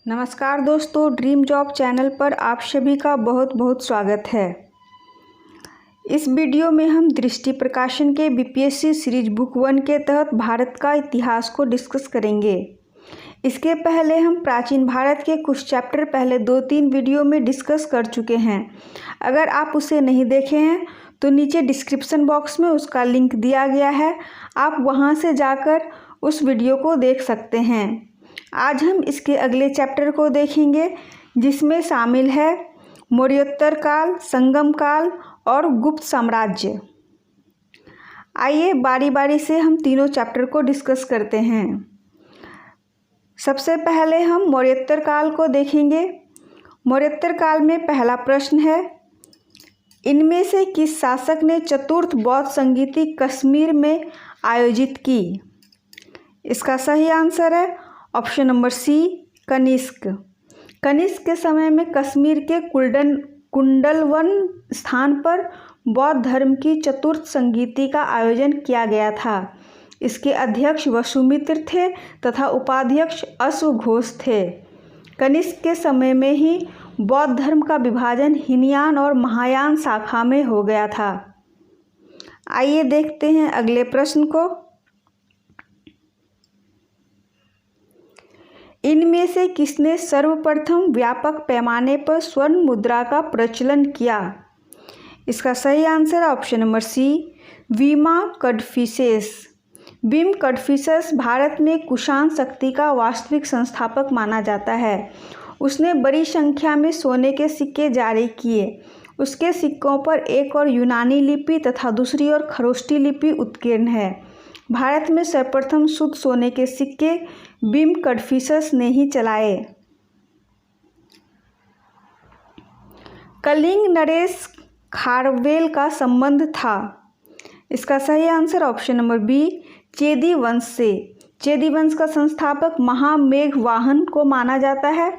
नमस्कार दोस्तों, dream job channel पर आप सभी का बहुत बहुत स्वागत है। इस वीडियो में हम दृष्टि प्रकाशन के बीपीएससी सीरीज बुक 1 के तहत भारत का इतिहास को डिस्कस करेंगे। इसके पहले हम प्राचीन भारत के कुछ चैप्टर पहले 2-3 वीडियो में डिस्कस कर चुके हैं। अगर आप उसे नहीं देखे हैं तो नीचे डिस्क्रिप्शन बॉक्स में उसका लिंक दिया गया है, आप वहां से जाकर उस वीडियो को देख सकते हैं। आज हम इसके अगले चैप्टर को देखेंगे जिसमें शामिल है मौर्योत्तर काल, संगम काल और गुप्त साम्राज्य। आइए बारी बारी से हम तीनों चैप्टर को डिस्कस करते हैं। सबसे पहले हम मौर्योत्तर काल को देखेंगे। मौर्योत्तर काल में पहला प्रश्न है, इनमें से किस शासक ने चतुर्थ बौद्ध संगीति कश्मीर में आयोजित की? इसका सही आंसर है option number C, Kanishka. Kanishka के समय में कश्मीर के कुंडलवन स्थान पर बौद्ध धर्म की चतुर्थ संगीति का आयोजन किया गया था। इसके अध्यक्ष वसुमित्र थे तथा उपाध्यक्ष अश्वघोष थे। कनिष्क के समय में ही बौद्ध धर्म का विभाजन हीनयान और महायान शाखा में हो गया था। आइए देखते हैं अगले प्रश्न को। इनमें से किसने सर्वप्रथम व्यापक पैमाने पर स्वर्ण मुद्रा का प्रचलन किया? इसका सही आंसर ऑप्शन नंबर सी, वीमा कडफिसेस। बीम कडफिसेस भारत में कुषाण शक्ति का वास्तविक संस्थापक माना जाता है। उसने बड़ी संख्या में सोने के सिक्के जारी किए। उसके सिक्कों पर एक और यूनानी लिपि तथा दूसरी ओर खरोष्टी लिपि उत्कीर्ण है। भारत में सर्वप्रथम शुद्ध सोने के सिक्के बीम कडफिसेस ने ही चलाए। कलिंग नरेश खारवेल का संबंध था। इसका सही आंसर ऑप्शन नंबर बी, चेदी वंश से। चेदी वंश का संस्थापक महामेघवाहन को माना जाता है।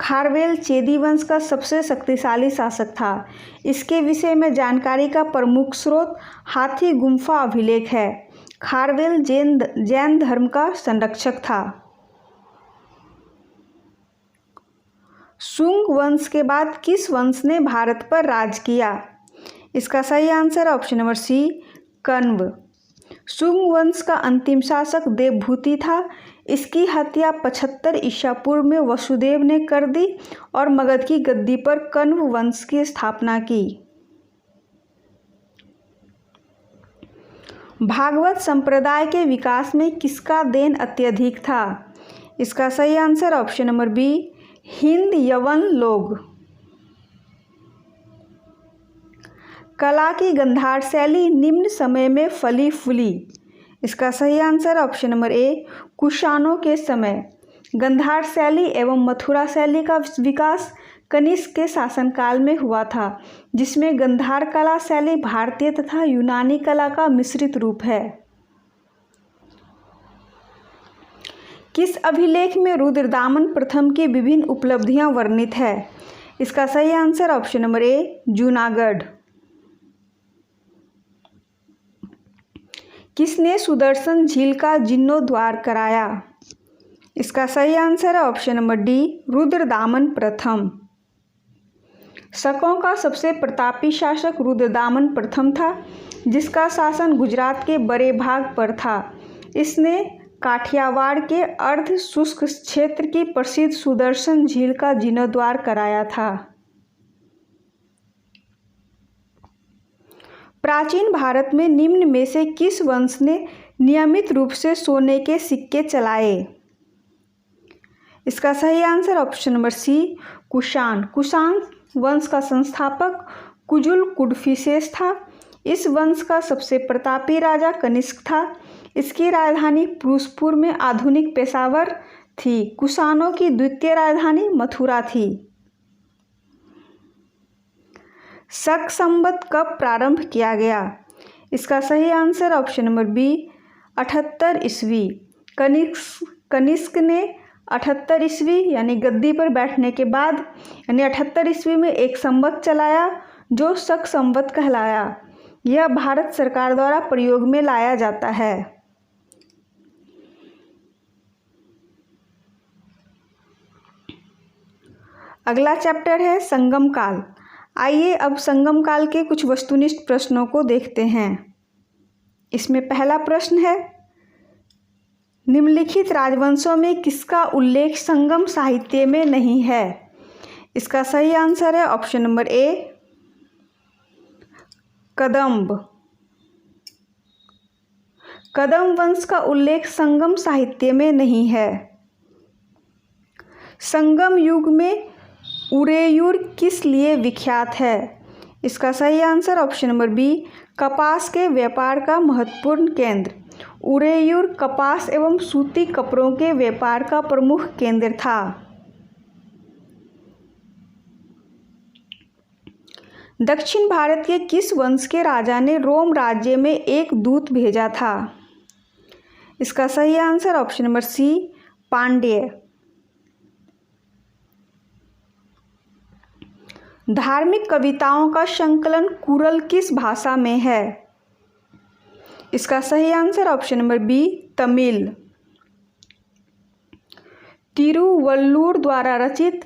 खारवेल चेदी वंश का सबसे शक्तिशाली शासक था। इसके विषय में जानकारी का प्रमुख स्रोत हाथी गुम्फा अभिलेख है। खारवेल जैन धर्म का संरक्षक था। शुंग वंश के बाद किस वंश ने भारत पर राज किया? इसका सही answer option number C, Kanva. Shunga वंश का अंतिम शासक देवभूति था। इसकी हत्या 75 ईसा पूर्व में वसुदेव ने कर दी और मगध की गद्दी पर कण्व वंश की स्थापना की। भागवत संप्रदाय के विकास में किसका देन अत्यधिक था? इसका सही आंसर ऑप्शन नंबर बी, हिंद यवन लोग। कला की गंधार शैली निम्न समय में फली फूली। इसका सही आंसर ऑप्शन नंबर ए, कुषाणों के समय। गंधार शैली एवं मथुरा शैली का विकास कनिष्क के शासनकाल में हुआ था, जिसमें गंधार कला शैली भारतीय तथा यूनानी कला का मिश्रित रूप है। किस अभिलेख में रुद्रदामन प्रथम की विभिन्न उपलब्धियां वर्णित है? इसका सही आंसर ऑप्शन नंबर ए, जूनागढ़। किसने सुदर्शन झील का जीर्णोद्धार कराया? इसका सही आंसर है ऑप्शन नंबर डी, रुद्रदामन प्रथम। शकों का सबसे प्रतापी शासक रुद्रदामन प्रथम था, जिसका शासन गुजरात के बड़े भाग पर था। इसने काठियावाड़ के अर्ध शुष्क क्षेत्र की प्रसिद्ध सुदर्शन झील का जीर्णोद्धार कराया था। प्राचीन भारत में निम्न में से किस वंश ने नियमित रूप से सोने के सिक्के चलाए? इसका सही answer option number C, Kushan. Kushan वंश का संस्थापक कुजुल कुडफिसेस था। इस वंश का सबसे प्रतापी राजा कनिष्क था। इसकी राजधानी पुरुषपुर में आधुनिक पेशावर थी। कुषाणों की द्वितीय राजधानी मथुरा थी। शक संवत कब प्रारंभ किया गया? इसका सही आंसर ऑप्शन नंबर बी, 78 ईस्वी। कनिष्क ने 78 ईस्वी यानी गद्दी पर बैठने के बाद यानी 78 ईस्वी में एक संवत चलाया जो शक संवत कहलाया। यह भारत सरकार द्वारा प्रयोग में लाया जाता है। अगला चैप्टर है संगम काल। आइए अब संगम काल के कुछ वस्तुनिष्ठ प्रश्नों को देखते हैं। इसमें पहला प्रश्न है, निम्नलिखित राजवंशों में किसका उल्लेख संगम साहित्य में नहीं है? इसका सही आंसर है ऑप्शन नंबर ए, कदम्ब। कदम्ब वंश का उल्लेख संगम साहित्य में नहीं है। संगम युग में उरेयूर किस लिए विख्यात है? इसका सही आंसर ऑप्शन नंबर बी, कपास के व्यापार का महत्वपूर्ण केंद्र। उरेयूर कपास एवं सूती कपड़ों के व्यापार का प्रमुख केंद्र था। दक्षिण भारत के किस वंश के राजा ने रोम राज्य में एक दूत भेजा था? इसका सही answer option number C, Pandya. धार्मिक कविताओं का संकलन कुरल किस भाषा में है? इसका सही answer option number B, Tamil. Thiruvalluvar द्वारा रचित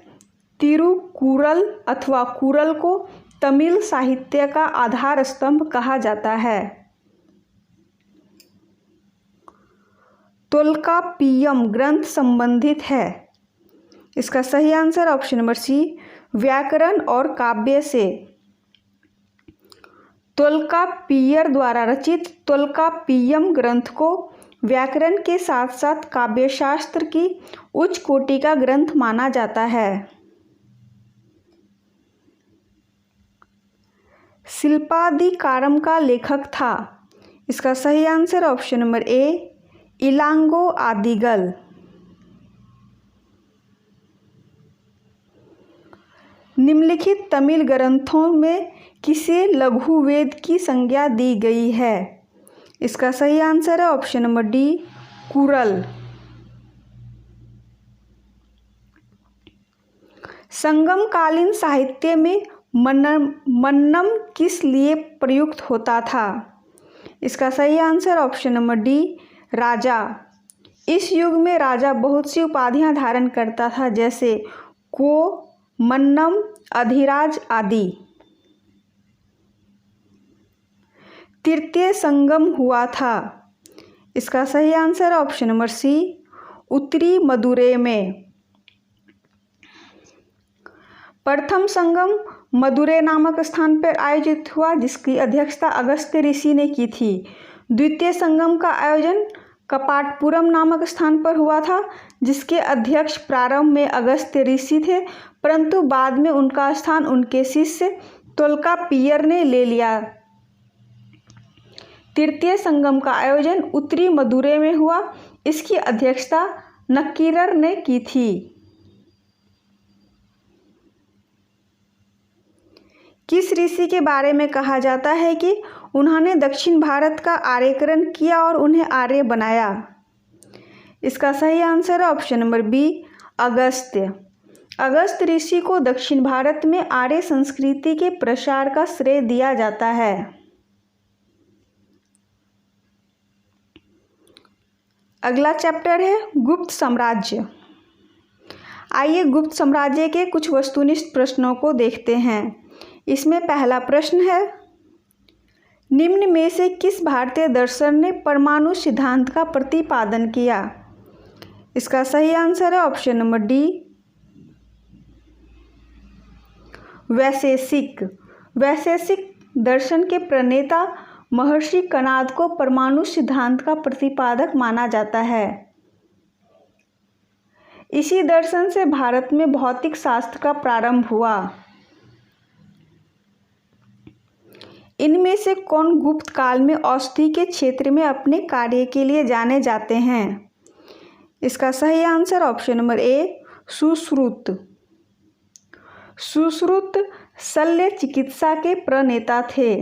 तिरुकुरल अथवा कुरल को तमिल साहित्य का आधार स्तंभ कहा जाता है। तोल्काप्पियम ग्रंथ संबंधित है। इसका सही आंसर ऑप्शन नंबर सी, व्याकरण और काव्य से। तोल्काप्पियर द्वारा रचित तोल्काप्पियम ग्रंथ को व्याकरण के साथ साथ काव्यशास्त्र की उच्च कोटि का ग्रंथ माना जाता है। शिल्पाधिकारम का लेखक था। इसका सही आंसर ऑप्शन नंबर ए, इलांगो आदिगल। निम्नलिखित तमिल ग्रंथों में किसे लघु वेद की संज्ञा दी गई है? इसका सही आंसर है ऑप्शन नंबर डी, कुरल। संगम कालीन साहित्य में मन्नम किस लिए प्रयुक्त होता था? इसका सही आंसर ऑप्शन नंबर डी, राजा। इस युग में राजा बहुत सी उपाधियां धारण करता था, जैसे को, मन्नम, अधिराज आदि। तृतीय संगम हुआ था। इसका सही आंसर ऑप्शन नंबर सी, उत्तरी मदुरै में। प्रथम संगम मदुरै नामक स्थान पर आयोजित हुआ, जिसकी अध्यक्षता अगस्त्य ऋषि ने की थी। द्वितीय संगम का आयोजन कपाटपुरम नामक स्थान पर हुआ था, जिसके अध्यक्ष प्रारंभ में अगस्त्य ऋषि थे, परंतु बाद में उनका स्थान उनके शिष्य तोल्काप्पियर ने ले लिया। तृतीय संगम का आयोजन उत्तरी मदुरै में हुआ। इसकी अध्यक्षता नक्कीरर ने की थी। किस ऋषि के बारे में कहा जाता है कि उन्होंने दक्षिण भारत का आर्यकरण किया और उन्हें आर्य बनाया? इसका सही आंसर है option number B, Agastya. Agastya ऋषि को दक्षिण भारत में आर्य संस्कृति के प्रसार का श्रेय दिया जाता है। अगला चैप्टर है गुप्त साम्राज्य। आइए गुप्त साम्राज्य के कुछ वस्तुनिष्ठ प्रश्नों को देखते हैं। इसमें पहला प्रश्न है, निम्न में से किस भारतीय दर्शन ने परमाणु सिद्धांत का प्रतिपादन किया? इसका सही आंसर है ऑप्शन नंबर डी, वैशेषिक। वैशेषिक दर्शन के प्रणेता महर्षि कणाद को परमाणु सिद्धांत का प्रतिपादक माना जाता है। इसी दर्शन से भारत में भौतिक शास्त्र का प्रारंभ हुआ। इनमें से कौन गुप्त काल में औषधि के क्षेत्र में अपने कार्य के लिए जाने जाते हैं? इसका सही answer option number A, Sushruta. Sushruta शल्य चिकित्सा के प्रणेता थे।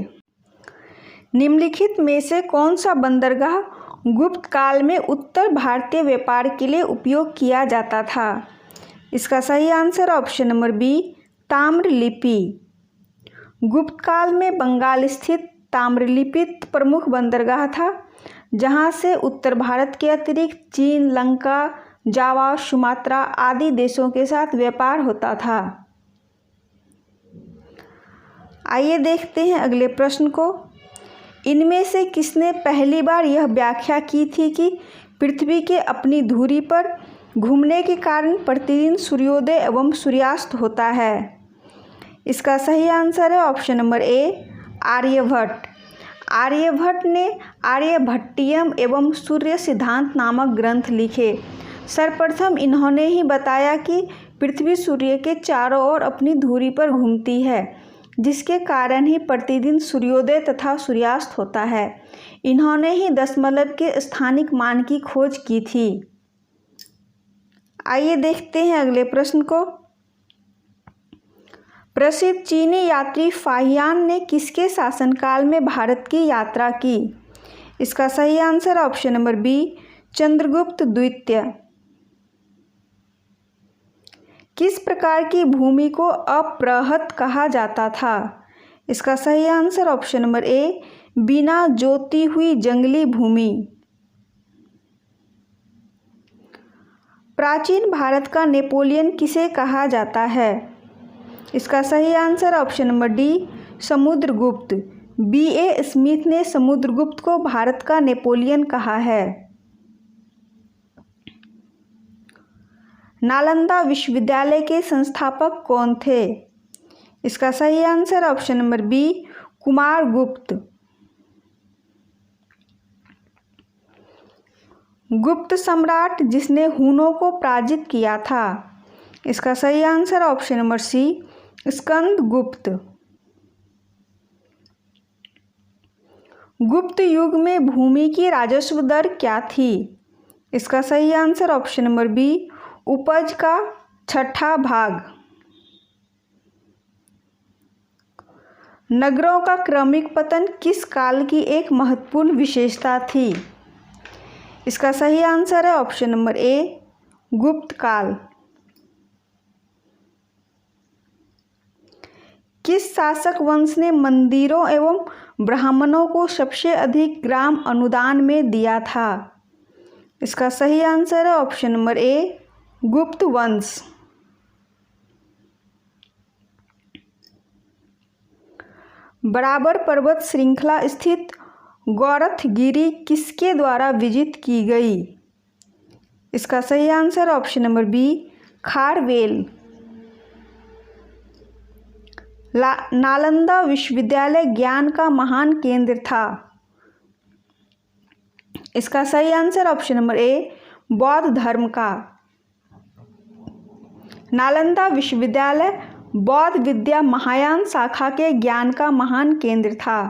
निम्नलिखित में से कौन सा बंदरगाह गुप्त काल में उत्तर भारतीय व्यापार के लिए उपयोग किया जाता था? इसका सही answer option number B, Tamralipti. Gupta काल में बंगाल स्थित ताम्रलिप्ति प्रमुख बंदरगाह था, जहां से उत्तर भारत के अतिरिक्त चीन, लंका, जावा, सुमात्रा आदि देशों के साथ व्यापार होता था। आइए देखते हैं अगले प्रश्न को। इनमें से किसने पहली बार यह व्याख्या की थी कि पृथ्वी के अपनी धुरी पर घूमने के कारण प्रतिदिन सूर्योदय एवं सूर्यास्त होता है? इसका सही आंसर है option number A, Aryabhata. Aryabhata ने आर्यभट्टियम एवं सूर्य सिद्धांत नामक ग्रंथ लिखे। सर्वप्रथम इन्होंने ही बताया कि पृथ्वी सूर्य के चारों ओर अपनी धुरी पर घूमती है, जिसके कारण ही प्रतिदिन सूर्योदय तथा सूर्यास्त होता है। इन्होंने ही दशमलव के स्थानिक मान की खोज की थी। आइए देखते हैं अगले प्रश्न को। प्रसिद्ध चीनी यात्री फाहियान ने किसके शासनकाल में भारत की यात्रा की? इसका सही answer option number B, Chandragupta द्वितीय। किस प्रकार की भूमि को अपृहत कहा जाता था? इसका सही आंसर ऑप्शन नंबर ए, बिना जोती हुई जंगली भूमि। प्राचीन भारत का नेपोलियन किसे कहा जाता है? इसका सही answer option number D, Samudragupta. B.A. Smith ने समुद्रगुप्त को भारत का नेपोलियन कहा है। नालंदा विश्वविद्यालय के संस्थापक कौन थे? इसका सही answer option number B, Kumaragupta. Gupta सम्राट जिसने हुनों को पराजित किया था? इसका सही answer option number C, Skandagupta. Gupta युग में भूमि की राजस्व दर क्या थी? इसका सही आंसर ऑप्शन नंबर बी, उपज का 6वां भाग। नगरों का क्रमिक पतन किस काल की एक महत्वपूर्ण विशेषता थी? इसका सही आंसर है ऑप्शन नंबर ए, गुप्त काल। किस शासक वंश ने मंदिरों एवं ब्राह्मणों को सबसे अधिक ग्राम अनुदान में दिया था? इसका सही आंसर है ऑप्शन नंबर ए, गुप्त वंश। बराबर पर्वत श्रृंखला स्थित गौरथगिरी किसके द्वारा विजित की गई? इसका सही answer option number B, Kharavela. Nalanda विश्वविद्यालय ज्ञान का महान केंद्र था। इसका सही आंसर ऑप्शन नंबर ए, बौद्ध धर्म का। नालंदा विश्वविद्यालय बौद्ध विद्या महायान शाखा के ज्ञान का महान केंद्र था।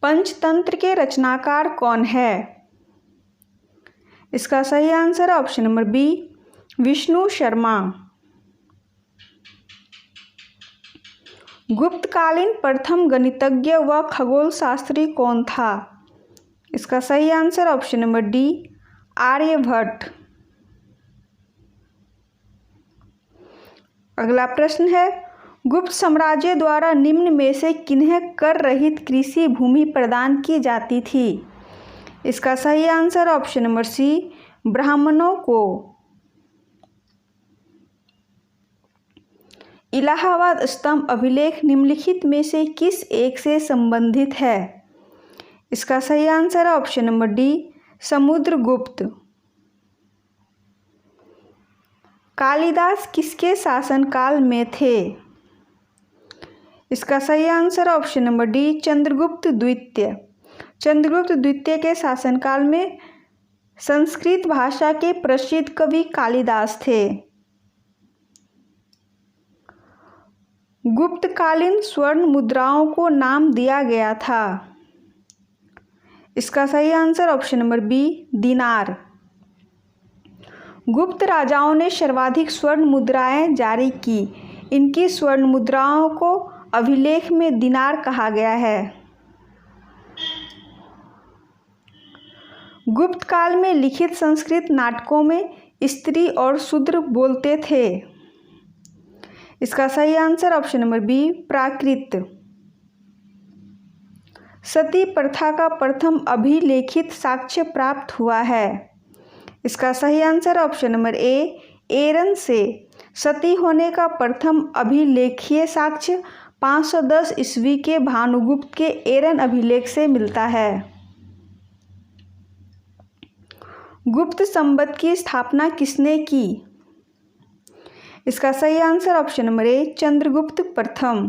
पंचतंत्र के रचनाकार कौन है? इसका सही answer option number B, Vishnu Sharma. गुप्तकालीन प्रथम गणितज्ञ व खगोल शास्त्री कौन था? इसका सही answer option number D, Aryabhatta. अगला प्रश्न है, गुप्त साम्राज्य द्वारा निम्न में से किन्हें कर रहित कृषि भूमि प्रदान की जाती थी? इसका सही आंसर ऑप्शन नंबर सी, ब्राह्मणों को। इलाहाबाद स्तंभ अभिलेख निम्नलिखित में से किस एक से संबंधित है? इसका सही आंसर है option number D, Samudragupta. Kalidas किसके शासनकाल में थे? इसका सही answer option number D, Chandragupta द्वितीय। चंद्रगुप्त द्वितीय के शासनकाल में संस्कृत भाषा के प्रसिद्ध कवि कालिदास थे। गुप्तकालीन स्वर्ण मुद्राओं को नाम दिया गया था। इसका सही आंसर ऑप्शन नंबर बी, दिनार। गुप्त राजाओं ने सर्वाधिक स्वर्ण मुद्राएं जारी की। इनकी स्वर्ण मुद्राओं को अभिलेख में दिनार कहा गया है। गुप्त काल में लिखित संस्कृत नाटकों में स्त्री और शूद्र बोलते थे। इसका सही आंसर ऑप्शन नंबर बी, प्राकृत। सती प्रथा का प्रथम अभिलेखित साक्ष्य प्राप्त हुआ है। इसका सही आंसर ऑप्शन नंबर ए, एरन से। सती होने का प्रथम अभिलेखीय साक्ष्य 510 ईस्वी के भानुगुप्त के एरन अभिलेख से मिलता है। गुप्त संवत की स्थापना किसने की? इसका सही आंसर ऑप्शन नंबर ए चंद्रगुप्त प्रथम।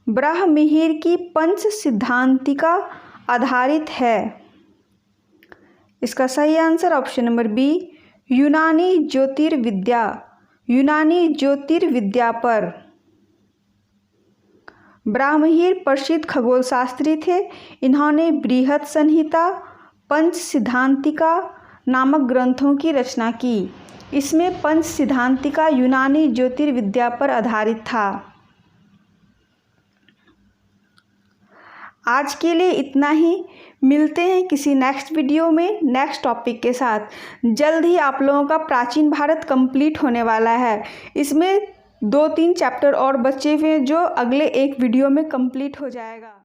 ब्राह्ममिहिर की पंच सिद्धांतिका आधारित है। इसका सही आंसर ऑप्शन नंबर बी यूनानी ज्योतिर्विद्या। यूनानी ज्योतिर्विद्या पर। ब्राह्ममिहिर प्रसिद्ध खगोलशास्त्री थे। इन्होंने बृहत संहिता, पंच सिद्धांतिका नामक ग्रंथों की रचना की। इसमें पंच सिद्धांतिका यूनानी ज्योतिर्विद्या पर आधारित था। आज के लिए इतना ही। मिलते हैं किसी नेक्स्ट वीडियो में नेक्स्ट टॉपिक के साथ। जल्द ही आप लोगों का प्राचीन भारत कंप्लीट होने वाला है। इसमें 2-3 चैप्टर और बचे हुए हैं जो अगले एक वीडियो में कंप्लीट हो जाएगा।